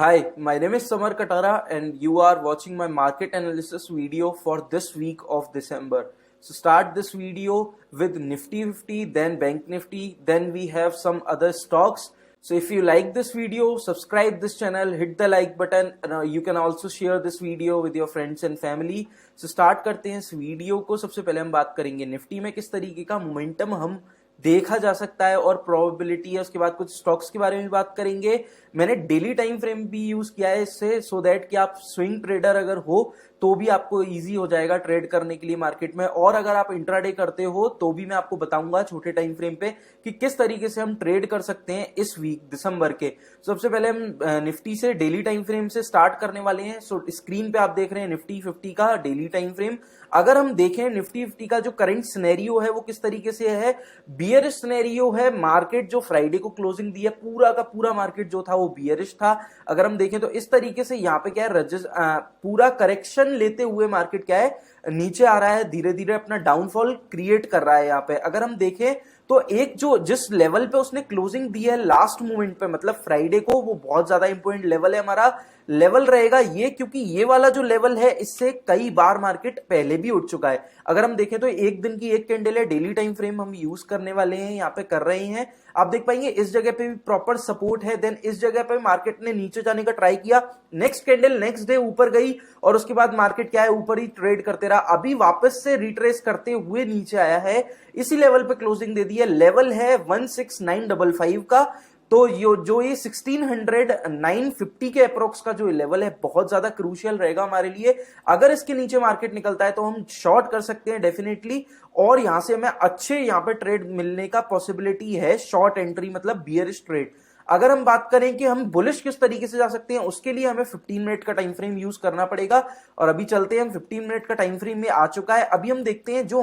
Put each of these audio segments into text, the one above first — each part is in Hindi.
Hi, my name is Samar Katara and you are watching my market analysis video for this week of December. So start this video with Nifty 50, then Bank Nifty, then we have some other stocks. So if you like this video, subscribe this channel, hit the like button. You can also share this video with your friends and family. So start करते हैं इस वीडियो को। सबसे पहले हम बात करेंगे निफ्टी में किस तरीके का मोमेंटम हम देखा जा सकता है और प्रोबेबिलिटी है। उसके बाद कुछ स्टॉक्स के बारे में बात करेंगे। मैंने डेली टाइम फ्रेम भी यूज किया है इससे, सो दैट कि आप स्विंग ट्रेडर अगर हो तो भी आपको इजी हो जाएगा ट्रेड करने के लिए मार्केट में, और अगर आप इंट्राडे करते हो तो भी मैं आपको बताऊंगा छोटे टाइम फ्रेम पे कि किस तरीके से हम ट्रेड कर सकते हैं इस वीक दिसंबर के। सबसे पहले हम निफ्टी से डेली टाइम फ्रेम से स्टार्ट करने वाले हैं। सो स्क्रीन पे आप देख रहे हैं निफ्टी 50 का डेली टाइम फ्रेम। अगर हम देखें निफ्टी 50 का जो करंट सिनेरियो है वो किस तरीके से है, बियरिश सिनेरियो है। मार्केट जो फ्राइडे को क्लोजिंग दी है, पूरा का पूरा मार्केट जो था वो बियरिश था। अगर हम देखें तो इस तरीके से यहाँ पे क्या है, पूरा करेक्शन लेते हुए मार्केट क्या है, नीचे आ रहा है, धीरे धीरे अपना डाउनफॉल क्रिएट कर रहा है। यहाँ पे अगर हम देखें तो एक जो जिस लेवल पे उसने क्लोजिंग दी है लास्ट मोमेंट पे, मतलब फ्राइडे को, वो बहुत ज्यादा इंपॉर्टेंट लेवल है। हमारा लेवल रहेगा ये, क्योंकि ये वाला जो लेवल है इससे कई बार मार्केट पहले भी उठ चुका है। अगर हम देखें तो एक दिन की एक कैंडल है, डेली टाइम फ्रेम हम यूज करने वाले हैं, यहाँ पे कर रहे हैं। आप देख पाएंगे इस जगह पे भी प्रॉपर सपोर्ट है, देन इस जगह पे मार्केट ने नीचे जाने का ट्राई किया, नेक्स्ट कैंडल नेक्स्ट डे ऊपर गई और उसके बाद मार्केट क्या है, ऊपर ही ट्रेड करते रहा। अभी वापस से रिट्रेस करते हुए नीचे आया है, इसी लेवल पे क्लोजिंग दे दी है। लेवल है 16955 का। तो जो ये 160950 के अप्रोक्स का जो लेवल है बहुत ज्यादा क्रूशियल रहेगा हमारे लिए। अगर इसके नीचे मार्केट निकलता है तो हम शॉर्ट कर सकते हैं डेफिनेटली, और यहां से हमें अच्छे यहां पे ट्रेड मिलने का पॉसिबिलिटी है, शॉर्ट एंट्री मतलब बियरिश ट्रेड। अगर हम बात करें कि हम बुलिश किस तरीके से जा सकते हैं, उसके लिए हमें 15 मिनट का टाइम फ्रेम यूज करना पड़ेगा। और अभी चलते हैं, हम 15 मिनट का टाइम फ्रेम में आ चुका है। अभी हम देखते हैं जो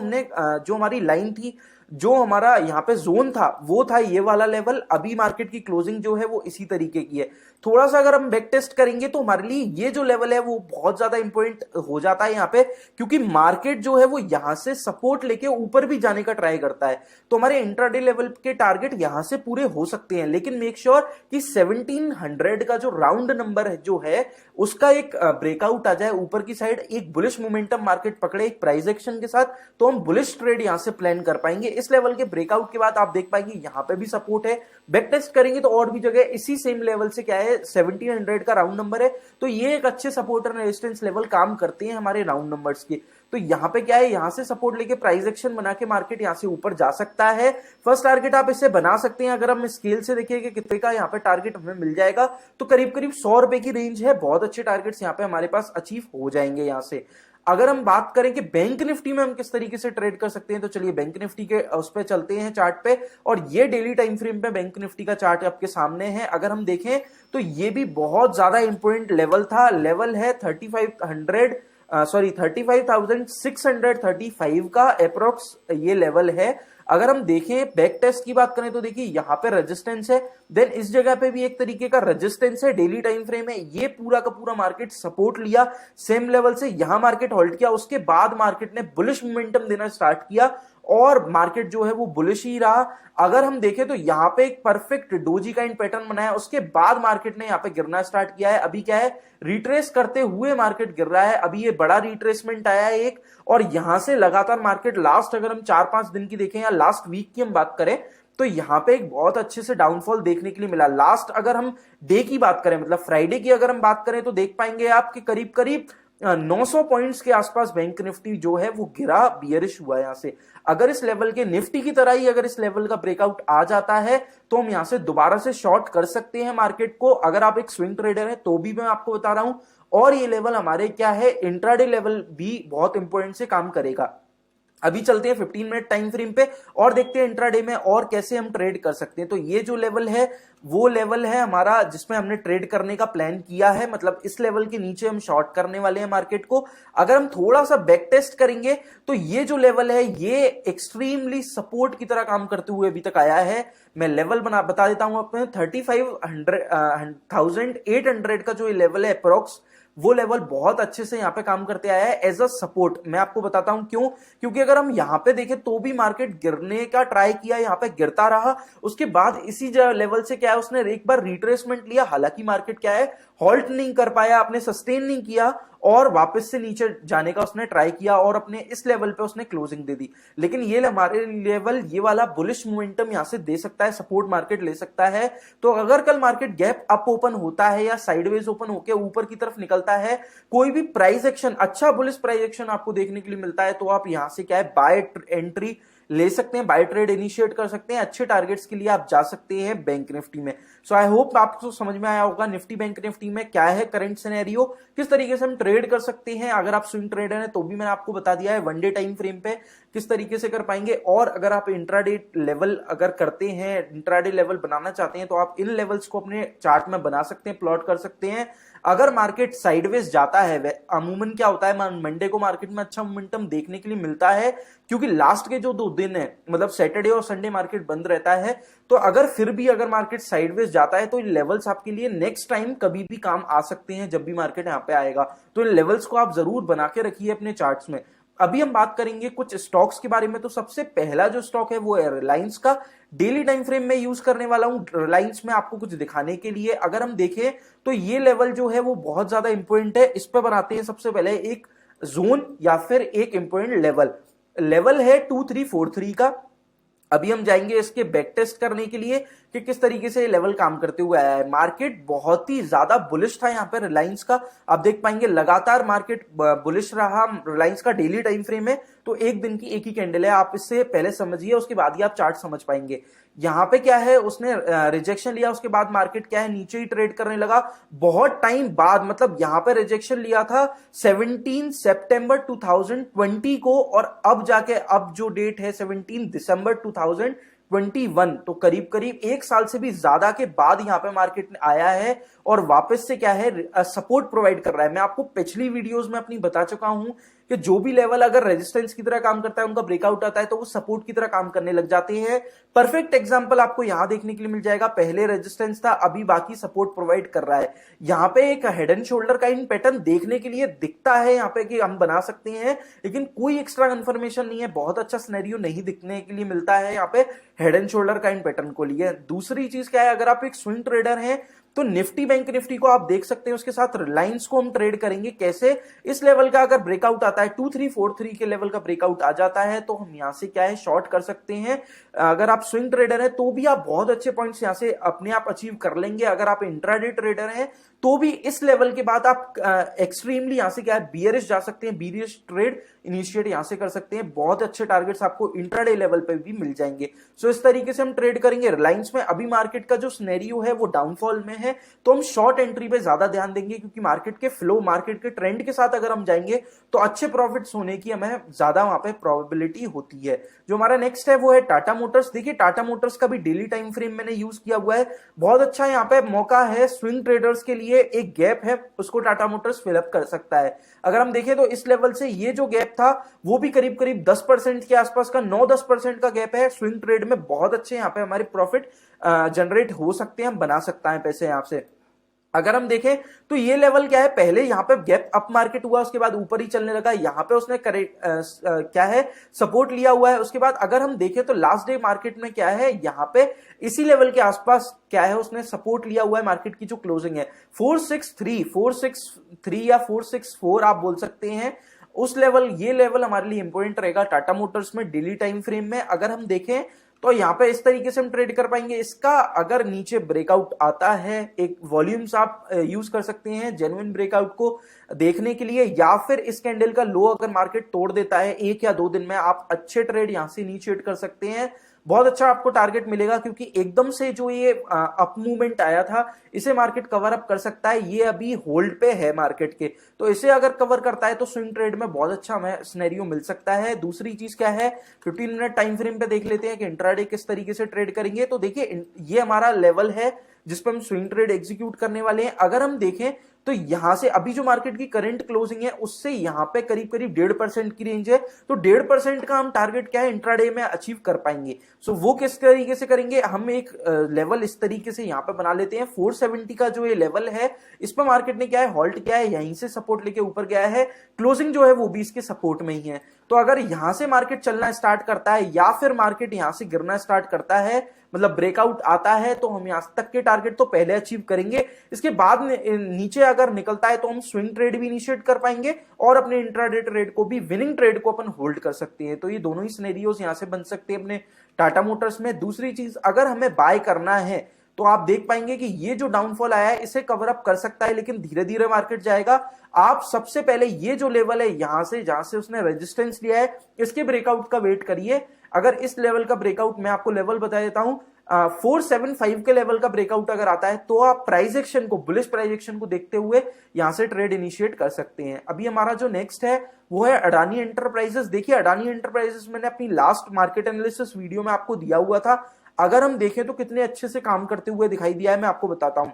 हमारी लाइन थी, जो हमारा यहाँ पे जोन था, वो था ये वाला लेवल। अभी मार्केट की क्लोजिंग जो है वो इसी तरीके की है। थोड़ा सा अगर हम बैक टेस्ट करेंगे तो हमारे लिए ये जो लेवल है वो बहुत ज्यादा इंपॉर्टेंट हो जाता है यहाँ पे, क्योंकि मार्केट जो है वो यहां से सपोर्ट लेके ऊपर भी जाने का ट्राई करता है। तो हमारे इंट्राडे लेवल के टारगेट यहां से पूरे हो सकते हैं, लेकिन मेक श्योर कि 1700 का जो राउंड नंबर है जो है उसका एक ब्रेकआउट आ जाए ऊपर की साइड, एक बुलिश मोमेंटम मार्केट पकड़े एक प्राइस एक्शन के साथ, तो हम बुलिश ट्रेड यहां से प्लान कर पाएंगे। इस लेवल के ब्रेकआउट के बाद आप देख पाएंगे यहां पे भी सपोर्ट है। बैक टेस्ट करेंगे तो और भी जगह इसी सेम लेवल से क्या है, 1700 का राउंड नंबर है। तो ये एक अच्छे सपोर्ट और रेजिस्टेंस लेवल काम करते हैं हमारे राउंड नंबर्स के। तो यहां पे क्या है, यहां से सपोर्ट लेके प्राइस एक्शन बना के मार्केट यहां से ऊपर जा सकता है। फर्स्ट टारगेट आप इसे बना सकते हैं। अगर हम स्केल से देखिए कितने का यहाँ पे टारगेट हमें मिल जाएगा, तो करीब करीब 100 रुपए की रेंज है। बहुत अच्छे टारगेट्स यहाँ पे हमारे पास अचीव हो जाएंगे यहाँ से। अगर हम बात करें कि बैंक निफ्टी में हम किस तरीके से ट्रेड कर सकते हैं, तो चलिए बैंक निफ्टी के उस पे चलते हैं चार्ट पे, और ये डेली टाइम फ्रेम पे बैंक निफ्टी का चार्ट आपके सामने है। अगर हम देखें तो ये भी बहुत ज्यादा इंपॉर्टेंट लेवल था। लेवल है 35,635 का अप्रोक्स ये लेवल है। अगर हम देखें बैक टेस्ट की बात करें तो देखिए यहाँ पे रेजिस्टेंस है, देन इस जगह पे भी एक तरीके का रेजिस्टेंस है। डेली टाइम फ्रेम है, ये पूरा का पूरा मार्केट सपोर्ट लिया सेम लेवल से, यहां मार्केट होल्ड किया, उसके बाद मार्केट ने बुलिश मोमेंटम देना स्टार्ट किया और मार्केट जो है वो बुलिश ही रहा। अगर हम देखें तो यहाँ पे एक परफेक्ट डोजी काइंड पैटर्न बनाया, उसके बाद मार्केट ने यहाँ पे गिरना स्टार्ट किया है। अभी क्या है, रिट्रेस करते हुए मार्केट गिर रहा है। अभी ये बड़ा रिट्रेसमेंट आया है एक, और यहां से लगातार मार्केट लास्ट अगर हम 4-5 दिन की देखें या लास्ट वीक की हम बात करें तो यहां पे एक बहुत अच्छे से डाउनफॉल देखने के लिए मिला। लास्ट अगर हम डे की बात करें, मतलब फ्राइडे की अगर हम बात करें, तो देख पाएंगे आपके करीब करीब 900 पॉइंट्स के आसपास बैंक निफ्टी जो है वो गिरा, बियरिश हुआ यहां से। अगर इस लेवल के निफ्टी की तरह ही अगर इस लेवल का ब्रेकआउट आ जाता है तो हम यहां से दोबारा से शॉर्ट कर सकते हैं मार्केट को। अगर आप एक स्विंग ट्रेडर हैं तो भी मैं आपको बता रहा हूं, और ये लेवल हमारे क्या है, इंट्राडे लेवल भी बहुत इंपॉर्टेंट से काम करेगा। अभी चलते हैं 15 मिनट टाइम फ्रेम पे और देखते हैं इंट्राडे में और कैसे हम ट्रेड कर सकते हैं। तो ये जो लेवल है वो लेवल है हमारा जिसमें हमने ट्रेड करने का प्लान किया है, मतलब इस लेवल के नीचे हम शॉर्ट करने वाले हैं मार्केट को। अगर हम थोड़ा सा बैक टेस्ट करेंगे तो ये जो लेवल है ये एक्सट्रीमली सपोर्ट की तरह काम करते हुए अभी तक आया है। मैं लेवल बता देता हूं आपको, 35,800 का जो ये लेवल है अप्रोक्स, वो लेवल बहुत अच्छे से यहाँ पे काम करते आया है एज अ सपोर्ट। मैं आपको बताता हूं क्यों, क्योंकि अगर हम यहाँ पे देखें तो भी मार्केट गिरने का ट्राई किया, यहाँ पे गिरता रहा, उसके बाद इसी लेवल से क्या है उसने एक बार रिट्रेसमेंट लिया, हालांकि मार्केट क्या है हॉल्ट नहीं कर पाया, आपने सस्टेन नहीं किया और वापस से नीचे जाने का उसने ट्राई किया और अपने इस लेवल पे उसने क्लोजिंग दे दी। लेकिन ये हमारे लेवल ये वाला बुलिश मोमेंटम यहां से दे सकता है, सपोर्ट मार्केट ले सकता है। तो अगर कल मार्केट गैप अप ओपन होता है या साइडवेज ओपन होकर ऊपर की तरफ निकलता है, कोई भी प्राइस एक्शन, अच्छा बुलिश प्राइस एक्शन आपको देखने के लिए मिलता है, तो आप यहां से क्या है बाय एंट्री ले सकते हैं, बाय ट्रेड इनिशिएट कर सकते हैं, अच्छे टारगेट्स के लिए आप जा सकते हैं बैंक निफ्टी में। सो आई होप आपको समझ में आया होगा निफ्टी बैंक निफ्टी में क्या है करंट सिनेरियो, किस तरीके से हम ट्रेड कर सकते हैं। अगर आप स्विंग ट्रेडर हैं तो भी मैंने आपको बता दिया है वन डे टाइम फ्रेम पे किस तरीके से कर पाएंगे, और अगर आप इंट्राडे लेवल अगर करते हैं, इंट्राडे लेवल बनाना चाहते हैं, तो आप इन लेवल्स को अपने चार्ट में बना सकते हैं, प्लॉट कर सकते हैं। अगर मार्केट साइडवेज जाता है, अमूमन क्या होता है मंडे को मार्केट में अच्छा मोमेंटम देखने के लिए मिलता है, क्योंकि लास्ट के जो 2 दिन है मतलब सैटरडे और संडे मार्केट बंद रहता है। तो अगर फिर भी अगर मार्केट साइडवेज जाता है तो इन लेवल्स आपके लिए नेक्स्ट टाइम कभी भी काम आ सकते हैं, जब भी मार्केट यहां पे आएगा। तो इन लेवल्स को आप जरूर बना के रखिए अपने चार्ट्स में। अभी हम बात करेंगे कुछ स्टॉक्स के बारे में। तो सबसे पहला जो स्टॉक है वो है रिलायंस का। डेली टाइम फ्रेम में यूज करने वाला हूं रिलायंस में आपको कुछ दिखाने के लिए। अगर हम देखें तो ये लेवल जो है वो बहुत ज्यादा इंपॉर्टेंट है। इस पर बनाते हैं सबसे पहले एक जोन या फिर एक इंपॉर्टेंट लेवल है 2343 का। अभी हम जाएंगे इसके बैक टेस्ट करने के लिए कि किस तरीके से ये लेवल काम करते हुए आया है। मार्केट बहुत ही ज्यादा बुलिश था यहाँ पे रिलायंस का, आप देख पाएंगे लगातार मार्केट बुलिश रहा। रिलायंस का डेली टाइम फ्रेम है तो एक दिन की एक ही कैंडल है, आप इससे पहले समझिए, उसके बाद ही आप चार्ट समझ पाएंगे। यहाँ पे क्या है उसने रिजेक्शन लिया, उसके बाद मार्केट क्या है नीचे ही ट्रेड करने लगा बहुत टाइम बाद। मतलब यहाँ पे रिजेक्शन लिया था 17 सितंबर 2020 को, और अब जाके अब जो डेट है 17 दिसंबर 2021, तो करीब करीब 1 साल से भी ज्यादा के बाद यहां पे मार्केट आया है और वापस से क्या है सपोर्ट प्रोवाइड कर रहा है। मैं आपको पिछली वीडियोस में अपनी बता चुका हूं कि जो भी लेवल अगर रेजिस्टेंस की तरह काम करता है, उनका ब्रेकआउट आता है तो वो सपोर्ट की तरह काम करने लग जाते हैं। परफेक्ट एग्जांपल आपको यहां देखने के लिए मिल जाएगा, पहले रेजिस्टेंस था, अभी बाकी सपोर्ट प्रोवाइड कर रहा है। यहां पे एक हेड एंड शोल्डर का इन पैटर्न देखने के लिए दिखता है यहां पे कि हम बना सकते हैं, लेकिन कोई एक्स्ट्रा कंफर्मेशन नहीं है, बहुत अच्छा सिनेरियो नहीं दिखने के लिए मिलता है यहाँ पे हेड एंड शोल्डर का इन पैटर्न को लिए। दूसरी चीज क्या है, अगर आप एक स्विंग ट्रेडर हैं तो निफ्टी बैंक निफ्टी को आप देख सकते हैं, उसके साथ रिलायंस को हम ट्रेड करेंगे कैसे। इस लेवल का अगर ब्रेकआउट आता है 2343 के लेवल का ब्रेकआउट आ जाता है तो हम यहां से क्या है शॉर्ट कर सकते हैं। अगर आप स्विंग ट्रेडर हैं तो भी आप बहुत अच्छे पॉइंट्स यहां से अपने आप अचीव कर लेंगे। अगर आप इंट्राडे ट्रेडर हैं तो भी इस लेवल के बाद आप एक्सट्रीमली यहां से क्या है बियरिश जा सकते हैं, बियरिश ट्रेड इनिशिएट यहां से कर सकते हैं। बहुत अच्छे टारगेट्स आपको इंट्राडे लेवल पे भी मिल जाएंगे। सो इस तरीके से हम ट्रेड करेंगे रिलायंस में। अभी मार्केट का जो सिनेरियो है वो डाउनफॉल में है, तो हम शॉर्ट एंट्री पे ज्यादा ध्यान देंगे, क्योंकि मार्केट के फ्लो, मार्केट के ट्रेंड के साथ अगर हम जाएंगे तो अच्छे प्रॉफिट्स होने की हमें ज्यादा वहां पे प्रोबेबिलिटी होती है। जो हमारा नेक्स्ट है वो है टाटा मोटर्स। देखिए टाटा मोटर्स का भी डेली टाइम फ्रेम मैंने यूज किया हुआ है, बहुत अच्छा यहाँ पे मौका है स्विंग ट्रेडर्स के लिए। एक गैप है उसको टाटा मोटर्स फिलअप कर सकता है। अगर हम देखें तो इस लेवल से ये जो गैप था वो भी करीब करीब 10% के आसपास का, 9-10% का गैप है। स्विंग ट्रेड में बहुत अच्छे यहाँ पे हमारे प्रॉफिट जनरेट हो सकते हैं, हम बना सकता है पैसे यहाँ से। अगर हम देखें तो ये लेवल क्या है, पहले यहां पे गैप अप मार्केट हुआ, उसके बाद ऊपर ही चलने लगा, यहां पे उसने क्या है सपोर्ट लिया हुआ है। उसके बाद अगर हम देखें तो लास्ट डे मार्केट में क्या है, यहां पे इसी लेवल के आसपास क्या है उसने सपोर्ट लिया हुआ है। मार्केट की जो क्लोजिंग है 463 या 464 आप बोल सकते हैं, उस लेवल, ये लेवल हमारे लिए इंपॉर्टेंट रहेगा टाटा मोटर्स में डेली टाइम फ्रेम में। अगर हम देखें तो यहां पे इस तरीके से हम ट्रेड कर पाएंगे। इसका अगर नीचे ब्रेकआउट आता है, एक वॉल्यूम्स आप यूज कर सकते हैं जेन्युइन ब्रेकआउट को देखने के लिए, या फिर इस कैंडल का लो अगर मार्केट तोड़ देता है 1 या 2 दिन में, आप अच्छे ट्रेड यहां से इनिशिएट कर सकते हैं। बहुत अच्छा आपको टारगेट मिलेगा, क्योंकि एकदम से जो ये अप मूवमेंट आया था इसे मार्केट कवर अप कर सकता है। ये अभी होल्ड पे है मार्केट के, तो इसे अगर कवर करता है तो स्विंग ट्रेड में बहुत अच्छा हमें सिनेरियो मिल सकता है। दूसरी चीज क्या है, 15 मिनट टाइम फ्रेम पे देख लेते हैं कि इंट्राडे किस तरीके से ट्रेड करेंगे। तो देखिए ये हमारा लेवल है जिस पर हम स्विंग ट्रेड एग्जीक्यूट करने वाले हैं। अगर हम देखें तो यहां से अभी जो मार्केट की करंट क्लोजिंग है उससे यहां पे करीब करीब 1.5% की रेंज है, तो 1.5% का हम टारगेट क्या है इंट्राडे में अचीव कर पाएंगे। सो वो किस तरीके से करेंगे, हम एक लेवल इस तरीके से यहां पे बना लेते हैं। 470 का जो ये लेवल है इस पर मार्केट ने क्या है हॉल्ट किया है, यहीं से सपोर्ट लेके ऊपर गया है, क्लोजिंग जो है वो भी इसके सपोर्ट में ही है। तो अगर यहां से मार्केट चलना स्टार्ट करता है या फिर मार्केट यहां से गिरना स्टार्ट करता है, मतलब ब्रेकआउट आता है, तो हम यहां तक के टारगेट तो पहले अचीव करेंगे। इसके बाद नीचे अगर निकलता है तो हम स्विंग ट्रेड भी इनिशिएट कर पाएंगे और अपने इंट्राडे ट्रेड को भी, विनिंग ट्रेड को अपन होल्ड कर सकते हैं। तो ये दोनों ही सिनेरियोस यहां से बन सकते हैं अपने टाटा मोटर्स में। दूसरी चीज, अगर हमें बाय करना है तो आप देख पाएंगे कि ये जो डाउनफॉल आया है इसे कवर अप कर सकता है, लेकिन धीरे धीरे मार्केट जाएगा। आप सबसे पहले ये जो लेवल है यहां से जहां से उसने रेजिस्टेंस लिया है इसके ब्रेकआउट का वेट करिए। अगर इस लेवल का ब्रेकआउट, मैं आपको लेवल बता देता हूं, 475 के लेवल का ब्रेकआउट अगर आता है तो आप प्राइस एक्शन को, बुलिश प्राइस एक्शन को देखते हुए यहां से ट्रेड इनिशिएट कर सकते हैं। अभी हमारा जो नेक्स्ट है वो है अडानी एंटरप्राइजेस। देखिए अडानी एंटरप्राइजेस मैंने अपनी लास्ट मार्केट एनालिसिस वीडियो में आपको दिया हुआ था, अगर हम देखें तो कितने अच्छे से काम करते हुए दिखाई दिया है। मैं आपको बताता हूं,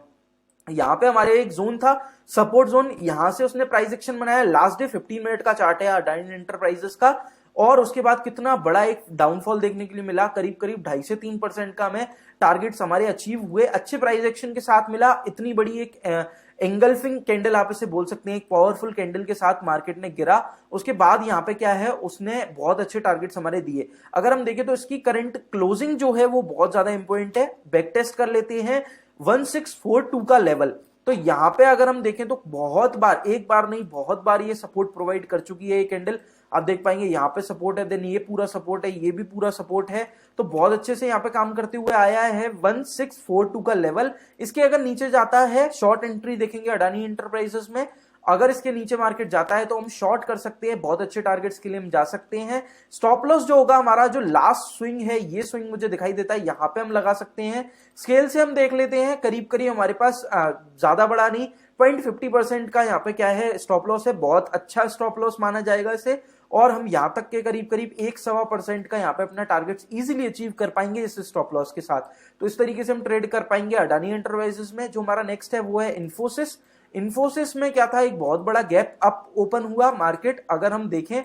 यहां पे हमारे एक जोन था सपोर्ट जोन, यहां से उसने प्राइस एक्शन बनाया। लास्ट डे 15 मिनट का चार्ट है अडानी एंटरप्राइजेस का, और उसके बाद कितना बड़ा एक डाउनफॉल देखने के लिए मिला, करीब करीब 2.5 से 3% का हमें टारगेट्स हमारे अचीव हुए, अच्छे प्राइस एक्शन के साथ मिला। इतनी बड़ी एक एंगल्फिंग कैंडल आप इसे बोल सकते हैं, एक पावरफुल कैंडल के साथ मार्केट ने गिरा। उसके बाद यहाँ पे क्या है, उसने बहुत अच्छे टारगेट्स हमारे दिए। अगर हम देखें तो इसकी करंट क्लोजिंग जो है वो बहुत ज्यादा इंपॉर्टेंट है। बैक टेस्ट कर लेते हैं 1642 का लेवल, तो यहां पे अगर हम देखें तो बहुत बार, एक बार नहीं बहुत बार ये सपोर्ट प्रोवाइड कर चुकी है ये कैंडल। आप देख पाएंगे यहाँ पे सपोर्ट है, देन ये पूरा सपोर्ट है, ये भी पूरा सपोर्ट है, तो बहुत अच्छे से यहाँ पे काम करते हुए आया है 1642 का लेवल। इसके अगर नीचे जाता है, शॉर्ट एंट्री देखेंगे अडानी एंटरप्राइजेस में, अगर इसके नीचे मार्केट जाता है तो हम शॉर्ट कर सकते हैं, बहुत अच्छे टारगेट्स के लिए हम जा सकते हैं। स्टॉप लॉस जो होगा हमारा, जो लास्ट स्विंग है, ये स्विंग मुझे दिखाई देता है, यहां पे हम लगा सकते हैं। स्केल से हम देख लेते हैं, करीब करीब हमारे पास ज्यादा बड़ा नहीं, 0.50% का यहाँ पे क्या है स्टॉप लॉस है, बहुत अच्छा स्टॉप लॉस माना जाएगा इसे। और हम यहां तक के करीब करीब 1-1.25% का यहाँ पे अपना टारगेट्स इजीली अचीव कर पाएंगे इस स्टॉप लॉस के साथ। तो इस तरीके से हम ट्रेड कर पाएंगे अडानी एंटरप्राइजेस में। जो हमारा नेक्स्ट है वो है इन्फोसिस। इन्फोसिस में क्या था, एक बहुत बड़ा गैप अप ओपन हुआ मार्केट, अगर हम देखें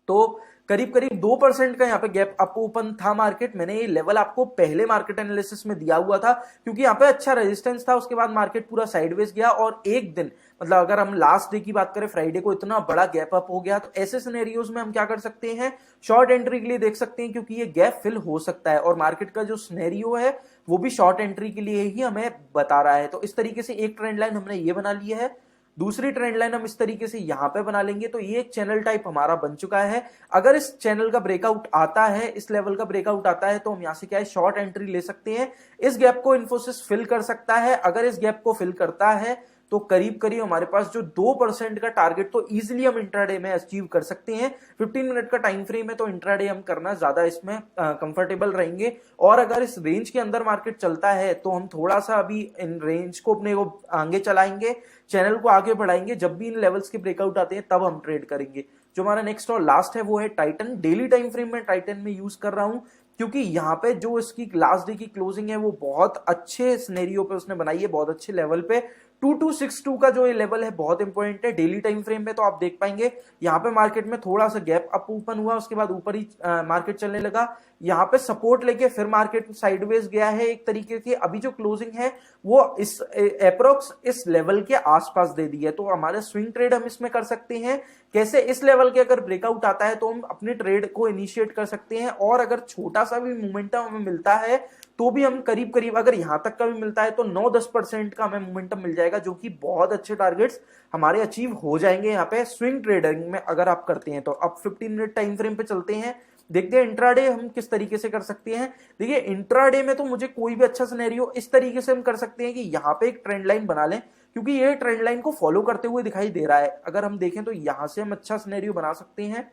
तो करीब करीब 2% का यहाँ पे गैप अप ओपन था मार्केट। मैंने ये लेवल आपको पहले मार्केट एनालिसिस में दिया हुआ था, क्योंकि यहाँ पे अच्छा रेजिस्टेंस था। उसके बाद मार्केट पूरा साइडवेज गया, और एक दिन, मतलब अगर हम लास्ट डे की बात करें फ्राइडे को, इतना बड़ा गैप अप हो गया। तो ऐसे सिनेरियोज में हम क्या कर सकते हैं, शॉर्ट एंट्री के लिए देख सकते हैं, क्योंकि ये गैप फिल हो सकता है, और मार्केट का जो सिनेरियो है वो भी शॉर्ट एंट्री के लिए ही हमें बता रहा है। तो इस तरीके से एक ट्रेंड लाइन हमने ये बना ली है, दूसरी ट्रेंड लाइन हम इस तरीके से यहां पे बना लेंगे। तो ये एक चैनल टाइप हमारा बन चुका है। अगर इस चैनल का ब्रेकआउट आता है, इस लेवल का ब्रेकआउट आता है, तो हम यहां से क्या है शॉर्ट एंट्री ले सकते हैं। इस गैप को इन्फोसिस फिल कर सकता है। अगर इस गैप को फिल करता है तो करीब करीब हमारे पास जो 2% का टारगेट तो इजीली हम इंट्राडे में अचीव कर सकते हैं। 15 मिनट का टाइम फ्रेम है, तो इंट्राडे हम करना ज्यादा इसमें कंफर्टेबल रहेंगे। और अगर इस रेंज के अंदर मार्केट चलता है तो हम थोड़ा सा अभी इन रेंज को अपने को आगे चलाएंगे, चैनल को आगे बढ़ाएंगे। जब भी इन लेवल्स के ब्रेकआउट आते हैं तब हम ट्रेड करेंगे। जो हमारा नेक्स्ट और लास्ट है वो है टाइटन। डेली टाइम फ्रेम में टाइटन में यूज कर रहा हूं, क्योंकि यहाँ पे जो इसकी लास्ट डे की क्लोजिंग है वो बहुत अच्छे सिनेरियो पे उसने बनाई है, बहुत अच्छे लेवल पे। 2262 का जो ये लेवल है बहुत इंपॉर्टेंट है डेली टाइम फ्रेम में। तो आप देख पाएंगे यहाँ पे मार्केट में थोड़ा सा गैप अप ओपन हुआ, उसके बाद ऊपर ही मार्केट चलने लगा। यहाँ पे सपोर्ट लेके फिर मार्केट साइडवेज गया है एक तरीके की। अभी जो क्लोजिंग है वो इस अप्रोक्स इस लेवल के आसपास दे दी है, तो हमारे स्विंग ट्रेड हम इसमें कर सकते हैं। कैसे, इस लेवल के अगर ब्रेकआउट आता है तो हम अपने ट्रेड को इनिशिएट कर सकते हैं, और अगर छोटा सा भी मोमेंटम हमें मिलता है तो भी हम करीब करीब, अगर यहां तक का भी मिलता है तो 9-10% का हमें मोमेंटम मिल जाएगा, जो कि बहुत अच्छे टारगेट्स हमारे अचीव हो जाएंगे यहाँ पे स्विंग ट्रेडिंग में अगर आप करते हैं तो। अब 15 मिनट टाइम फ्रेम पे चलते हैं, देखते हैं इंट्राडे हम किस तरीके से कर सकते हैं। देखिए इंट्राडे में तो मुझे कोई भी अच्छा सिनेरियो इस तरीके से हम कर सकते हैं कि यहाँ पे एक ट्रेंड लाइन बना लें, क्योंकि ये ट्रेंड लाइन को फॉलो करते हुए दिखाई दे रहा है। अगर हम देखें तो यहां से हम अच्छा सिनेरियो बना सकते हैं।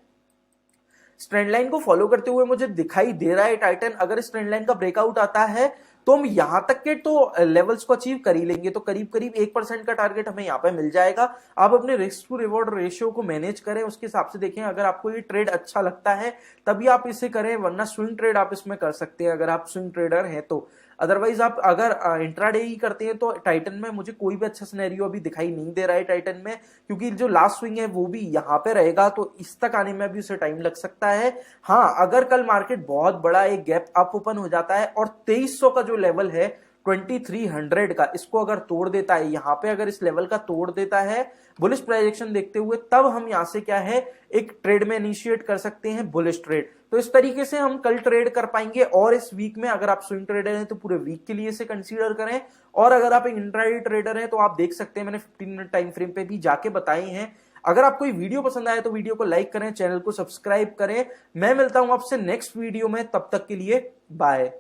ट्रेंड लाइन को फॉलो करते हुए मुझे दिखाई दे रहा है टाइटन, अगर इस ट्रेंड लाइन का ब्रेकआउट आता है तो हम यहां तक के तो लेवल्स को अचीव कर ही लेंगे। तो करीब करीब 1% का टारगेट हमें यहाँ पे मिल जाएगा। आप अपने रिस्क टू रिवॉर्ड रेशियो को मैनेज करें, उसके हिसाब से देखें। अगर आपको ये ट्रेड अच्छा लगता है तभी आप इसे करें, वरना स्विंग ट्रेड आप इसमें कर सकते हैं अगर आप स्विंग ट्रेडर हैं तो। अदरवाइज आप अगर इंट्राडे ही करते हैं तो टाइटन में मुझे कोई भी अच्छा सिनेरियो अभी दिखाई नहीं दे रहा है टाइटन में, क्योंकि जो लास्ट स्विंग है वो भी यहाँ पे रहेगा, तो इस तक आने में भी उसे टाइम लग सकता है। हाँ, अगर कल मार्केट बहुत बड़ा एक गैप अप ओपन हो जाता है और 2300 का जो लेवल है 2300 का, इसको अगर तोड़ देता है, यहां पे अगर इस लेवल का तोड़ देता है बुलिश प्रोजेक्शन देखते हुए, तब हम यहां से क्या है एक ट्रेड में इनिशिएट कर सकते हैं बुलिश ट्रेड। तो इस तरीके से हम कल ट्रेड कर पाएंगे। और इस वीक में अगर आप स्विंग ट्रेडर हैं तो पूरे वीक के लिए इसे कंसीडर करें, और अगर आप एक इंट्राडे ट्रेडर हैं तो आप देख सकते हैं मैंने 15 मिनट टाइम फ्रेम पे भी जाके बताए हैं। अगर आपको ये वीडियो पसंद आए तो वीडियो को लाइक करें, चैनल को सब्सक्राइब करें। मैं मिलता हूं आपसे नेक्स्ट वीडियो में, तब तक के लिए बाय।